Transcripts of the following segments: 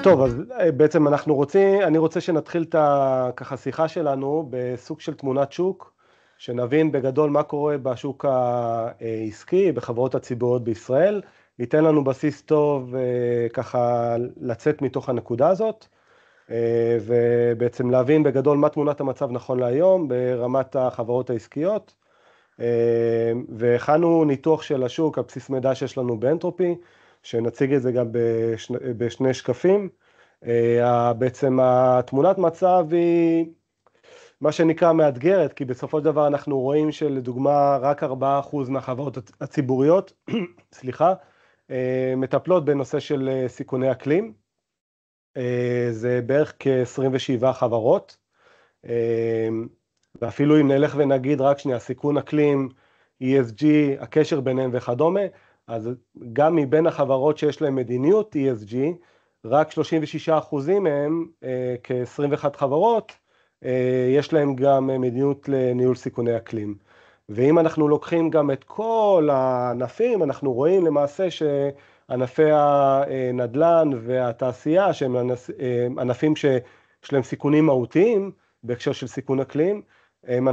טוב, אז בעצם אני רוצה שנתחיל את ככה שיחה שלנו בסוג של תמונת שוק, שנבין בגדול מה קורה בשוק העסקי, בחברות הציבוריות בישראל, ייתן לנו בסיס טוב ככה לצאת מתוך הנקודה הזאת, ובעצם להבין בגדול מה תמונת המצב נכון להיום ברמת החברות העסקיות, והכנו ניתוח של השוק על בסיס מידע שיש לנו באנטרופי, שנציג את זה גם בשני שקפים. בעצם התמונת מצב היא מה שנקרא מאתגרת, כי בסופו של דבר אנחנו רואים שלדוגמה רק 4% מהחברות הציבוריות, סליחה, מטפלות בנושא של סיכוני אקלים. זה בערך כ-27 חברות, ואפילו אם נלך ונגיד רק שנייה, סיכון אקלים, ESG, הקשר ביניהם וכדומה, אז גם מבין החברות שיש להן מדיניות ESG, רק 36% מהם, כ-21 חברות, יש להם גם מדיניות לניהול סיכוני אקלים. ואם אנחנו לוקחים גם את כל הענפים, אנחנו רואים למעשה שענפי הנדל"ן והתעשייה, שהם ענפים שיש להם סיכונים מהותיים בהקשר של סיכון אקלים, הם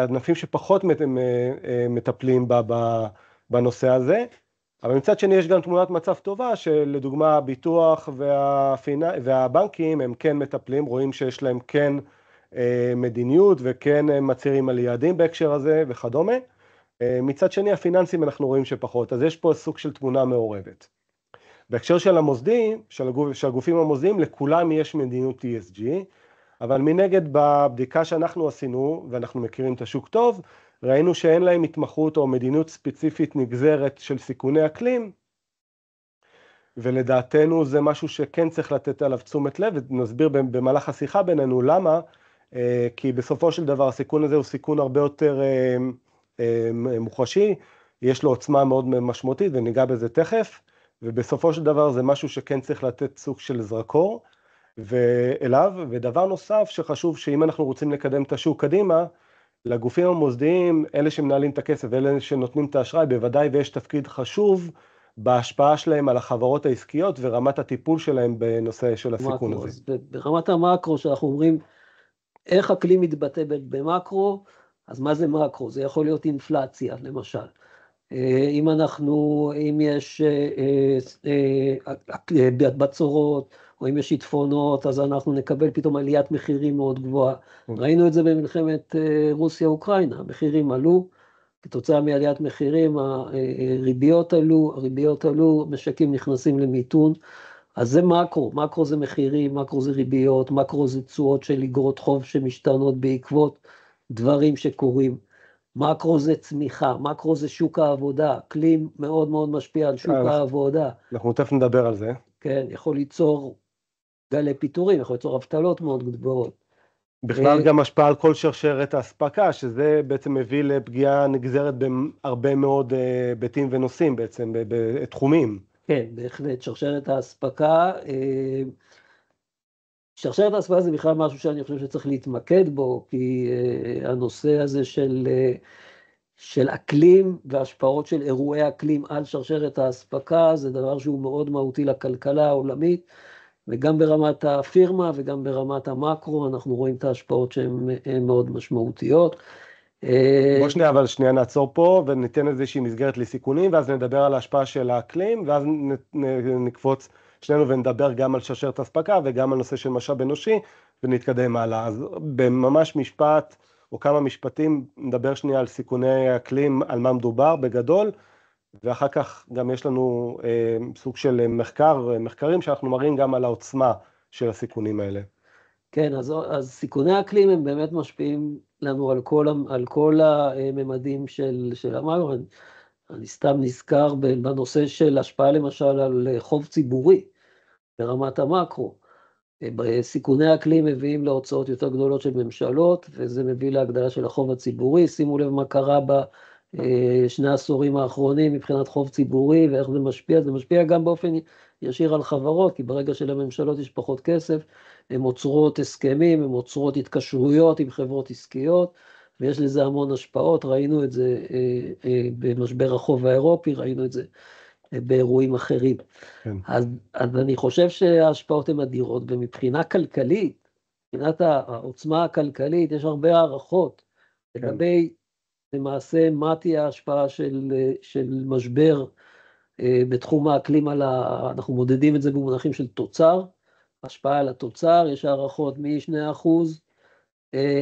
ענפים שפחות מטפלים בנושא הזה. אבל מצד שני יש גם תמונת מצב טובה, שלדוגמה הביטוח והבנקים הם כן מטפלים, רואים שיש להם כן מדיניות וכן מצהירים על יעדים בהקשר הזה וכדומה. מצד שני הפיננסים אנחנו רואים שפחות, אז יש פה סוג של תמונה מעורבת. בהקשר של המוסדי, של הגופים המוסדיים, לכולם יש מדיניות ESG, אבל מנגד בבדיקה שאנחנו עשינו, ואנחנו מכירים את השוק טוב, ראינו שאין להם התמחות או מדיניות ספציפית נגזרת של סיכוני אקלים, ולדעתנו זה משהו שכן צריך לתת עליו תשומת לב, ונסביר במהלך השיחה בינינו למה, כי בסופו של דבר הסיכון הזה הוא סיכון הרבה יותר מוחשי, יש לו עוצמה מאוד משמעותית וניגע בזה תכף, ובסופו של דבר זה משהו שכן צריך לתת סוג של זרקור ואליו. ודבר נוסף שחשוב, שאם אנחנו רוצים לקדם את השוק קדימה, לגופים המוסדיים, אלה שמנהלים את הכסף ואלה שנותנים את האשראי, בוודאי ויש תפקיד חשוב בהשפעה שלהם על החברות העסקיות ורמת הטיפול שלהם בנושא של הסיכון הזה. אז ברמת המקרו שאנחנו אומרים, איך אקלים מתבטא במקרו, אז מה זה מקרו? זה יכול להיות אינפלציה, למשל. אם יש בצורות, או אם יש שיטפונות, אז אנחנו נקבל פתאום עליית מחירים מאוד גבוהה. ראינו את זה במלחמת רוסיה-אוקראינה, המחירים עלו, כתוצאה מעליית מחירים, הריביות עלו, משקים נכנסים למיתון, אז זה מקרו, מקרו זה מחירים, מקרו זה ריביות, מקרו זה תשואות של אגרות חוב שמשתנות בעקבות דברים שקורים, מקרו זה צמיחה, מקרו זה שוק העבודה, אקלים מאוד מאוד משפיע על שוק העבודה. אנחנו תכף נדבר על זה. כן, יכול ליצור גלי פיטורים, יכול ליצור אבטלות מאוד גדולות. בכלל גם השפעה על כל שרשרת ההספקה, שזה בעצם מביא לפגיעה נגזרת בהרבה מאוד היבטים ונושאים בעצם, בתחומים. כן, בהחלט, שרשרת ההספקה זה בכלל משהו שאני חושב שצריך להתמקד בו, כי הנושא הזה של אקלים והשפעות של אירועי אקלים על שרשרת ההספקה, זה דבר שהוא מאוד מהותי לכלכלה העולמית, וגם ברמת הפירמה וגם ברמת המקרו, אנחנו רואים את ההשפעות שהן מאוד משמעותיות. אבל שנייה נעצור פה וניתן איזושהי מסגרת לסיכונים, ואז נדבר על ההשפעה של האקלים, ואז נקפוץ שנינו ונדבר גם על שרשרת הספקה וגם על נושא של משאב אנושי, ונתקדם הלאה. אז בממש משפט או כמה משפטים נדבר שנייה על סיכוני אקלים, על מה מדובר בגדול, ואחר כך גם יש לנו סוג של מחקרים שאנחנו מראים גם על העוצמה של הסיכונים האלה. כן, אז סיכוני האקלים הם באמת משפיעים לנו על כל הממדים של המקרו. אני סתם נזכר בנושא של השפעה למשל על חוב ציבורי ברמת המקרו. סיכוני האקלים מביאים להוצאות יותר גדולות של ממשלות, וזה מביא להגדלה של החוב הציבורי. שימו לב מה קרה בשני העשורים האחרונים מבחינת חוב ציבורי, ואיך זה משפיע. זה משפיע גם באופן ישיר על חברות, כי ברגע שלממשלות יש פחות כסף, הן עוצרות הסכמים, הן עוצרות התקשרויות עם חברות עסקיות, ויש לזה המון השפעות. ראינו את זה במשבר החוב האירופי, ראינו את זה באירועים אחרים. כן. אז אני חושב שההשפעות הן אדירות, ומבחינה כלכלית, מבחינת העוצמה הכלכלית, יש הרבה הערכות לגבי למעשה מה תהיה ההשפעה של משבר בתחום האקלים אנחנו מודדים את זה במונחים של תוצר, השפעה על התוצר, יש הערכות מ2%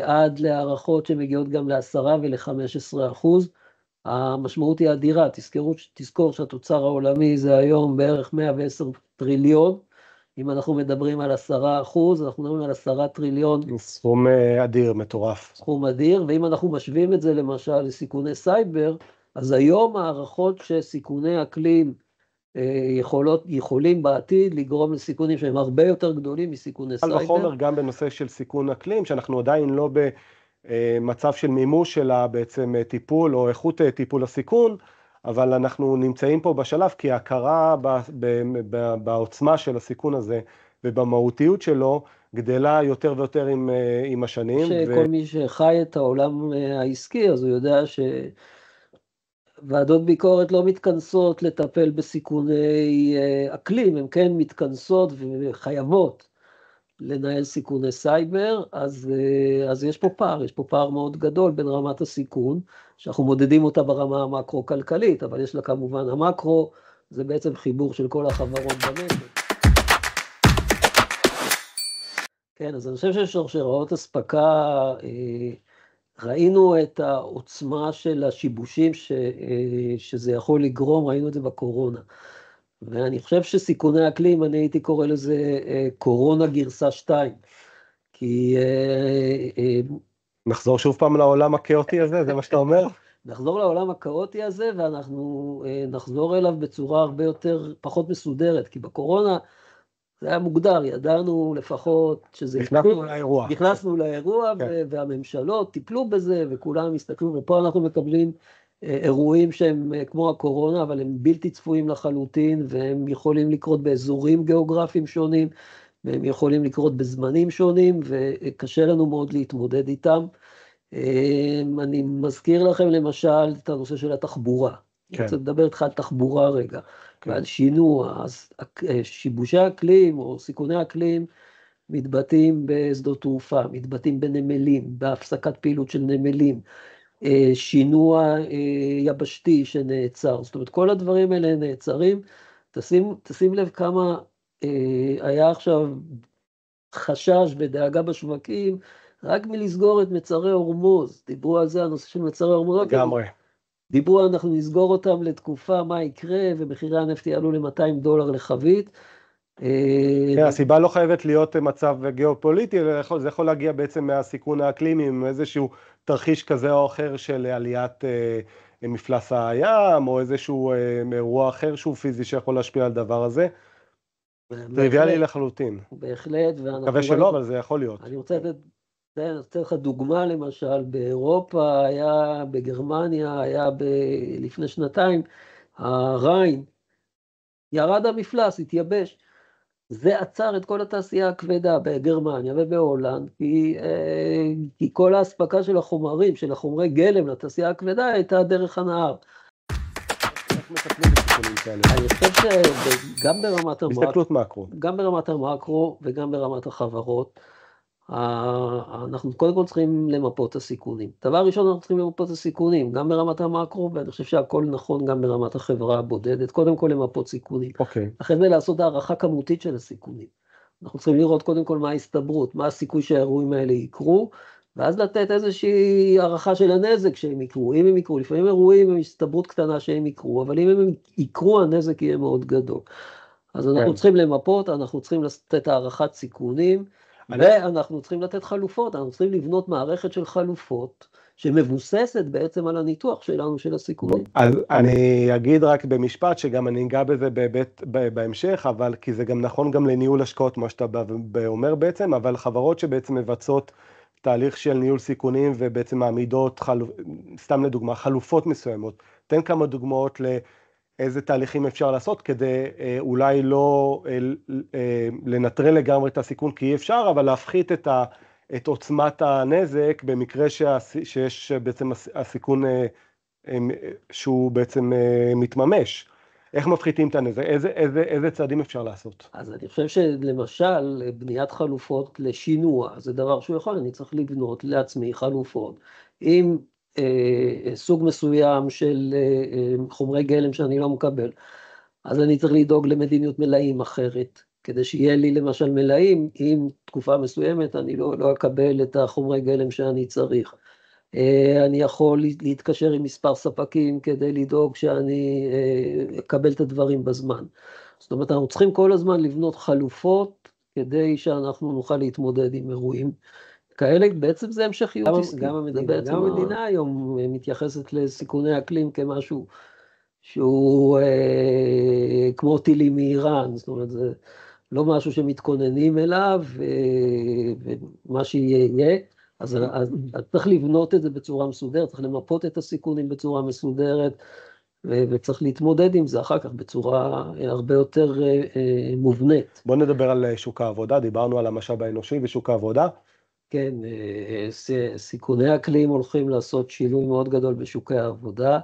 עד להערכות שמגיעות גם ל10 ול15%. המשמעות היא אדירה, תזכור שהתוצר העולמי זה היום בערך 110 טריליון, אם אנחנו מדברים על 10%, אנחנו מדברים על 10 טריליון. סכום אדיר, מטורף. סכום אדיר, ואם אנחנו משווים את זה למשל לסיכוני סייבר, אז היום הערכות שסיכוני אקלים יכולים בעתיד לגרום לסיכונים שהם הרבה יותר גדולים מסיכוני סייבר. על וחומר גם בנושא של סיכון אקלים, שאנחנו עדיין לא במצב של מימוש שלה בעצם טיפול או איכות טיפול הסיכון, אבל אנחנו נמצאים פה בשלב, כי ההכרה בעוצמה של הסיכון הזה ובמהותיות שלו גדלה יותר ויותר עם השנים. כל מי שחי את העולם העסקי, אז הוא יודע שוועדות ביקורת לא מתכנסות לטפל בסיכוני אקלים, הן כן מתכנסות וחייבות לנהל סיכוני סייבר, אז יש פה פער מאוד גדול בין רמת הסיכון, שאנחנו מודדים אותה ברמה המקרו-כלכלית, אבל יש לה כמובן המקרו, זה בעצם חיבור של כל החברות במשק. כן, אז אני חושב ששרשראות אספקה, ראינו את העוצמה של השיבושים שזה יכול לגרום, ראינו את זה בקורונה. ואני חושב שסיכוני אקלים, אני הייתי קורא לזה קורונה גרסה 2. כי... נחזור שוב פעם לעולם הכאוטי הזה, זה מה שאתה אומר? נחזור לעולם הכאוטי הזה, ואנחנו נחזור אליו בצורה הרבה יותר, פחות מסודרת, כי בקורונה זה היה מוגדר, ידענו לפחות שזה... נכנסנו לאירוע. נכנסנו לאירוע, כן. והממשלות טיפלו בזה, וכולם הסתכלו, ופה אנחנו מקבלים אירועים שהם כמו הקורונה, אבל הם בלתי צפויים לחלוטין, והם יכולים לקרות באזורים גיאוגרפיים שונים, והם יכולים לקרות בזמנים שונים, וקשה לנו מאוד להתמודד איתם. אני מזכיר לכם למשל את הנושא של התחבורה. כן. אני רוצה לדבר איתך על תחבורה רגע, כן. ועל שינוע. אז שיבושי אקלים או סיכוני אקלים מתבטאים בשדות תעופה, מתבטאים בנמלים, בהפסקת פעילות של נמלים, שינוע יבשתי שנעצר. זאת אומרת, כל הדברים האלה נעצרים. תשים לב כמה היה עכשיו חשש ודאגה בשווקים, רק מלסגור את מצרי הורמוז. דיברו על זה, הנושא של מצרי הורמוז. לגמרי. דיברו, אנחנו נסגור אותם לתקופה, מה יקרה, ומחירי הנפט יעלו ל$200 לחבית. כן, הסיבה לא חייבת להיות מצב גיאופוליטי, זה יכול להגיע בעצם מהסיכון האקלימי, עם איזשהו תרחיש כזה או אחר של עליית מפלס הים, או איזשהו אירוע אחר שהוא פיזי שיכול להשפיע על דבר הזה. טריוויאלי לחלוטין. בהחלט. מקווה שלא, אבל זה יכול להיות. אני רוצה לתת לך דוגמה, למשל, באירופה היה, בגרמניה היה לפני שנתיים, הריין, ירד המפלס, התייבש. זה עצר את כל התעשייה הכבדה בגרמניה ובהולנד, כי כל ההספקה של החומרים, של החומרי גלם לתעשייה הכבדה, הייתה דרך הנהר. איך מטפלים בסיכונים כאלה? אני חושב שגם ברמת הסתכלות מקרו. גם ברמת המקרו וגם ברמת החברות, אנחנו קודם כל צריכים למפות את הסיכונים. דבר ראשון, אנחנו צריכים למפות את הסיכונים, גם ברמת המקרו, ואני חושב שהכל נכון גם ברמת החברה הבודדת, קודם כל למפות סיכונים. אוקיי. אחרי זה לעשות הערכה כמותית של הסיכונים. אנחנו צריכים לראות קודם כל מה ההסתברות, מה הסיכוי שהאירועים האלה יקרו, ואז לתת איזושהי הערכה של הנזק שהם יקרו, אם הם יקרו, לפעמים אירועים הם הסתברות קטנה שהם יקרו, אבל אם הם יקרו, הנזק יהיה מאוד גדול. אז אנחנו צריכים למפות, אנחנו צריכים לתת הערכת סיכונים, ואנחנו צריכים לתת חלופות, אנחנו צריכים לבנות מערכת של חלופות, שמבוססת בעצם על הניתוח שלנו של הסיכונים. אז אני אגיד רק במשפט, שגם אני אגע בזה בהמשך, אבל כי זה גם נכון גם לניהול השקעות, מה שאתה אומר בעצם, אבל חברות שבעצם מבצעות תהליך של ניהול סיכונים, ובעצם מעמידות, סתם לדוגמה, חלופות מסוימות. תן כמה דוגמאות איזה תהליכים אפשר לעשות, כדי אולי לא לנטרל לגמרי את הסיכון, כי אי אפשר, אבל להפחית את עוצמת הנזק, במקרה שיש בעצם הסיכון שהוא בעצם מתממש. איך מפחיתים את הנזק? איזה צעדים אפשר לעשות? אז אני חושב שלמשל, בניית חלופות לשינוע, זה דבר שהוא יכול, אני צריך לבנות לעצמי חלופות עם סוג מסוים של חומרי גלם שאני לא מקבל. אז אני צריך לדאוג למדיניות מלאים אחרת, כדי שיהיה לי למשל מלאים, אם תקופה מסוימת אני לא אקבל את החומרי גלם שאני צריך. אני יכול להתקשר עם מספר ספקים כדי לדאוג שאני אקבל את הדברים בזמן. זאת אומרת, אנחנו צריכים כל הזמן לבנות חלופות כדי שאנחנו נוכל להתמודד עם אירועים כאלה. בעצם זה המשכיות עסקית. גם המדינה היום מתייחסת לסיכוני אקלים כמשהו שהוא כמו טילים מאיראן, זאת אומרת, זה לא משהו שמתכוננים אליו, ומה שיהיה, אז צריך לבנות את זה בצורה מסודרת, צריך למפות את הסיכונים בצורה מסודרת, וצריך להתמודד עם זה אחר כך בצורה הרבה יותר מובנית. בוא נדבר על שוק העבודה, דיברנו על המשאב האנושי ושוק העבודה. כן, סיכוני אקלים הולכים לעשות שינוי מאוד גדול בשוקי העבודה,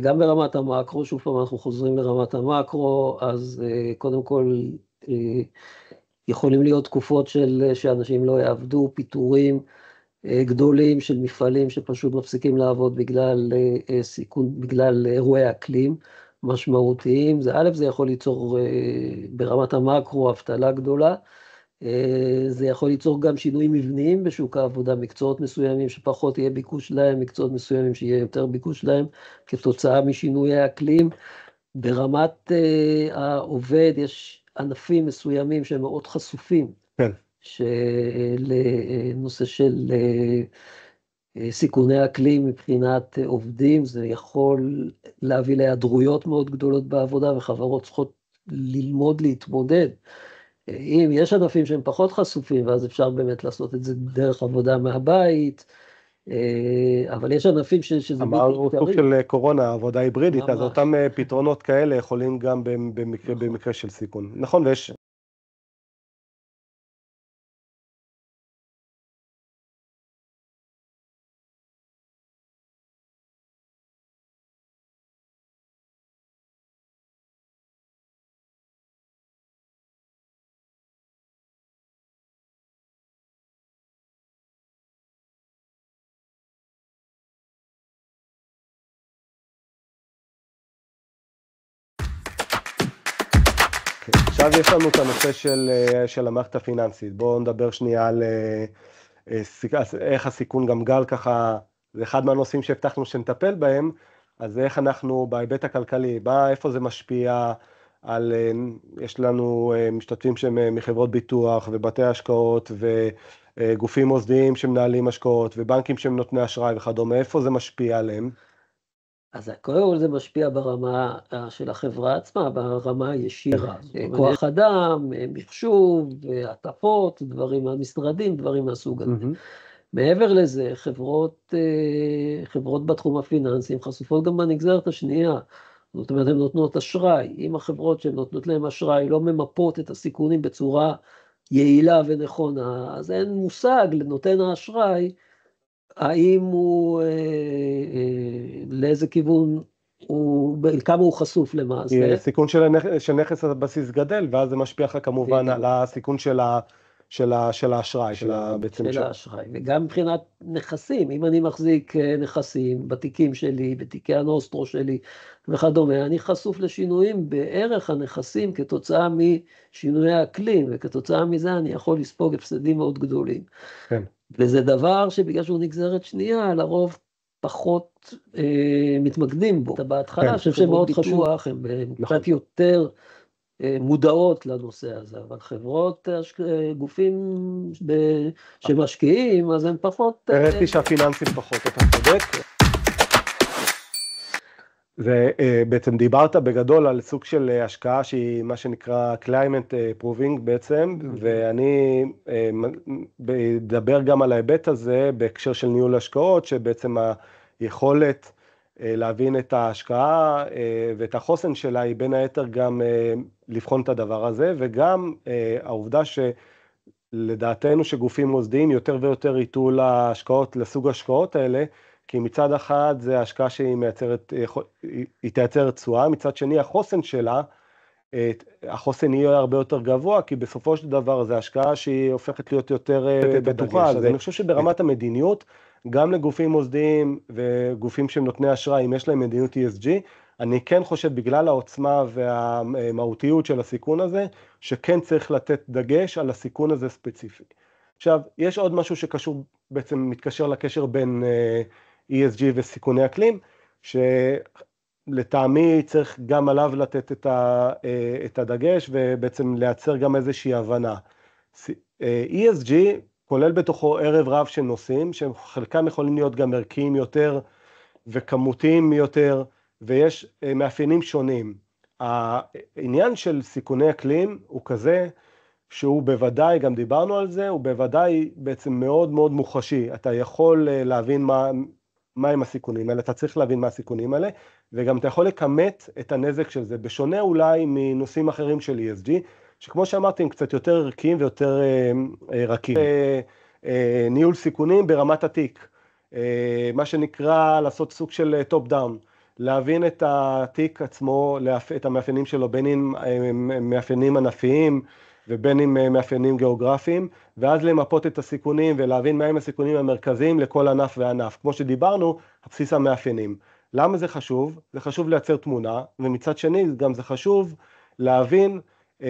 גם ברמת המקרו, שוב פעם אנחנו חוזרים לרמת המקרו, אז קודם כל יכולים להיות תקופות שאנשים לא יעבדו, פיטורים גדולים של מפעלים שפשוט מפסיקים לעבוד בגלל אירועי אקלים משמעותיים. זה יכול ליצור ברמת המקרו אבטלה גדולה, זה יכול ליצור גם שינויים מבניים בשוק העבודה, מקצועות מסוימים שפחות יהיה ביקוש להם, מקצועות מסוימים שיהיה יותר ביקוש להם, כתוצאה משינויי האקלים. ברמת העובד יש ענפים מסוימים שהם מאוד חשופים, כן. לנושא של סיכוני אקלים מבחינת עובדים, זה יכול להביא להיעדרויות מאוד גדולות בעבודה, וחברות צריכות ללמוד להתמודד. אם יש ענפים שהם פחות חשופים, ואז אפשר באמת לעשות את זה דרך עבודה מהבית, אבל יש ענפים שזה... אמרנו סוג של קורונה, עבודה היברידית, אז אותם פתרונות כאלה יכולים גם במקרה של סיכון. נכון, ויש... עכשיו יש לנו את הנושא של המערכת הפיננסית. בואו נדבר שנייה על איך הסיכון גם גל ככה, זה אחד מהנושאים שהבטחנו שנטפל בהם, אז איך אנחנו בהיבט הכלכלי, איפה זה משפיע על, יש לנו משתתפים שהם מחברות ביטוח ובתי השקעות וגופים מוסדיים שמנהלים השקעות ובנקים שהם נותני אשראי וכדומה, איפה זה משפיע עליהם? אז קודם כל זה משפיע ברמה של החברה עצמה, ברמה הישירה. כוח אדם, מחשוב, עטפות, דברים מהמשרדים, דברים מהסוג הזה. מעבר לזה, חברות בתחום הפיננסים חשופות גם בנגזרת השנייה. זאת אומרת, הן נותנות אשראי. אם החברות שהן נותנות להן אשראי לא ממפות את הסיכונים בצורה יעילה ונכונה, אז אין מושג לנותן האשראי, האם הוא, לאיזה כיוון, כמה הוא חשוף למעשה. סיכון של נכס הבסיס גדל, ואז זה משפיע לך כמובן על הסיכון של האשראי. של האשראי, וגם מבחינת נכסים, אם אני מחזיק נכסים בתיקים שלי, בתיקי הנוסטרו שלי וכדומה, אני חשוף לשינויים בערך הנכסים כתוצאה משינויי האקלים, וכתוצאה מזה אני יכול לספוג הפסדים מאוד גדולים. כן. וזה דבר שבגלל שהוא נגזרת שנייה, לרוב פחות מתמקדים בו. בהתחלה, אני חושב שמאוד חשוב, הן קצת יותר מודעות לנושא הזה, אבל חברות, גופים שמשקיעים, אז הם פחות... הראיתי שהפיננסים פחות, אתה צודק. ובעצם דיברת בגדול על סוג של השקעה שהיא מה שנקרא climate proving בעצם, ואני אדבר גם על ההיבט הזה בהקשר של ניהול השקעות, שבעצם היכולת להבין את ההשקעה ואת החוסן שלה היא בין היתר גם לבחון את הדבר הזה, וגם העובדה שלדעתנו שגופים מוסדיים יותר ויותר ייתו להשקעות, לסוג ההשקעות האלה, כי מצד אחד זה השקעה שהיא מייצרת, היא תייצר תשואה, מצד שני החוסן שלה, החוסן יהיה הרבה יותר גבוה, כי בסופו של דבר זה השקעה שהיא הופכת להיות יותר בטוחה. אז אני חושב שברמת המדיניות, גם לגופים מוסדיים וגופים שהם נותני אשראי, אם יש להם מדיניות ESG, אני כן חושב בגלל העוצמה והמהותיות של הסיכון הזה, שכן צריך לתת דגש על הסיכון הזה ספציפי. עכשיו, יש עוד משהו שקשור, בעצם מתקשר לקשר בין ESG וסיכוני אקלים, שלטעמי צריך גם עליו לתת את הדגש, ובעצם לייצר גם איזושהי הבנה. ESG כולל בתוכו ערב רב של נושאים, שחלקם יכולים להיות גם ערכיים יותר, וכמותיים יותר, ויש מאפיינים שונים. העניין של סיכוני אקלים הוא כזה, שהוא בוודאי, גם דיברנו על זה, הוא בוודאי בעצם מאוד מאוד מוחשי. אתה יכול להבין מה הם הסיכונים האלה, אתה צריך להבין מה הסיכונים האלה, וגם אתה יכול לכמת את הנזק של זה, בשונה אולי מנושאים אחרים של ESG, שכמו שאמרתי, הם קצת יותר ערכיים ויותר רכים. ניהול סיכונים ברמת התיק, מה שנקרא לעשות סוג של טופ דאון, להבין את התיק עצמו, את המאפיינים שלו, בין אם מאפיינים ענפיים, ובין אם מאפיינים גיאוגרפיים, ואז למפות את הסיכונים ולהבין מהם הסיכונים המרכזיים לכל ענף וענף. כמו שדיברנו, הבסיס המאפיינים. למה זה חשוב? זה חשוב לייצר תמונה, ומצד שני גם זה חשוב להבין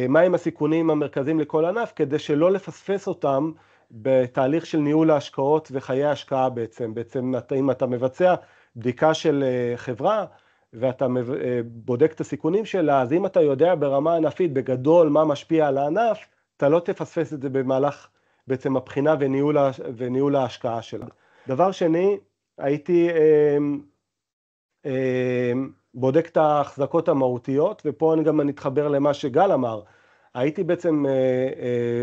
מהם הסיכונים המרכזיים לכל ענף, כדי שלא לפספס אותם בתהליך של ניהול ההשקעות וחיי ההשקעה בעצם. בעצם אם אתה מבצע בדיקה של חברה, ואתה בודק את הסיכונים שלה, אז אם אתה יודע ברמה ענפית בגדול מה משפיע על הענף, אתה לא תפספס את זה במהלך בעצם הבחינה וניהול ההשקעה שלה. דבר שני, הייתי בודק את ההחזקות המהותיות, ופה אני גם אתחבר למה שגל אמר. הייתי בעצם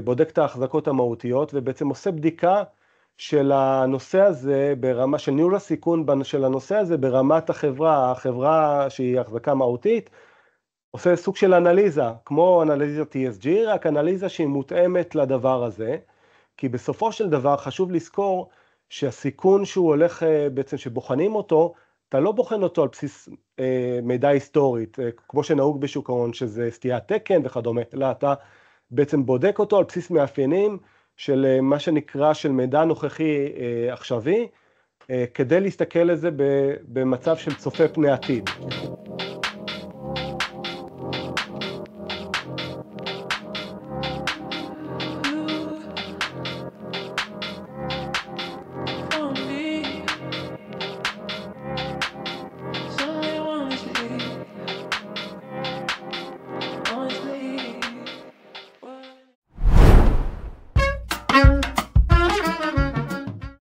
בודק את ההחזקות המהותיות, ובעצם עושה בדיקה של הנושא הזה, ברמה של ניהול הסיכון של הנושא הזה, ברמת החברה שהיא החזקה מהותית, עושה סוג של אנליזה, כמו אנליזת ESG, רק אנליזה שהיא מותאמת לדבר הזה, כי בסופו של דבר חשוב לזכור שהסיכון שהוא הולך, בעצם שבוחנים אותו, אתה לא בוחן אותו על בסיס מידע היסטורית, כמו שנהוג בשוק ההון, שזה סטיית תקן וכדומה, אלא אתה בעצם בודק אותו על בסיס מאפיינים, של מה שנקרא של מידע נוכחי עכשווי, כדי להסתכל על זה במצב של צופה פני עתיד.